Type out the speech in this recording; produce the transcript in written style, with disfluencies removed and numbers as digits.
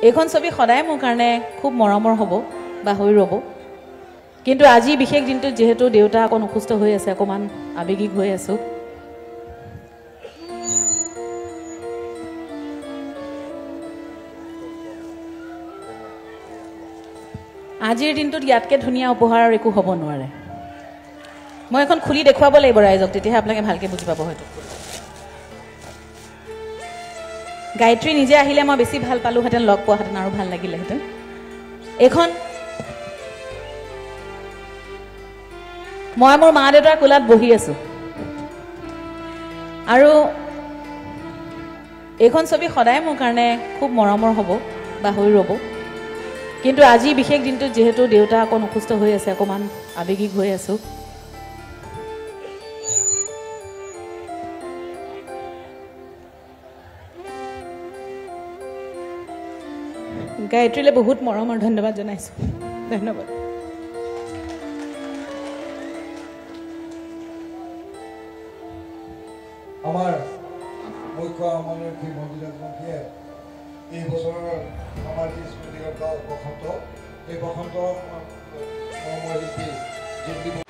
এইখন ছবি সদায় মোৰ কাৰণে খুব মৰমৰ হ'ব বা হৈ ৰ'ব কিন্তু আজি বিশেষ দিনটোত যেহেতু দেউতা অকণ অসুস্থ হৈ আছে অকণমান আৱেগিক হৈ আছোঁ আজিৰ দিনটোত ইয়াতকৈ ধুনীয়া উপহাৰ আৰু একো হ'ব নোৱাৰে মই এখন খুলি দেখুৱাব লাগিব ৰাইজক তেতিয়াহে আপোনালোকে ভালকৈ বুজি পাব হয়তো গায়ত্ৰী নিজে আহিলে মই বেছি ভাল পালোহেঁতেন লগ পোৱাহেঁতেন আৰু ভাল লাগিলেহেঁতেন এইখন মই মোৰ মা দেউতাৰ কোলাত বহি আছোঁ আৰু এইখন ছবি সদায় মোৰ কাৰণে খুব মৰমৰ হ'ব বা হৈ ৰ'ব কিন্তু আজি বিশেষ দিনটোত যেহেতু দেউতা অকণ অসুস্থ হৈ আছে অকণমান আৱেগিক হৈ আছোঁ গায়ত্ৰীলৈ বহুত মৰম আৰু ধন্যবাদ জনাইছোঁ ধন্যবাদ আমাৰ মুখ্য আমন্ত্ৰী মন্দিৰমন্ত্ৰীয়ে এই বছৰৰ আমাৰ যি স্মৃতিগত বসন্ত এই বসন্ত শিল্পী যোগ দিব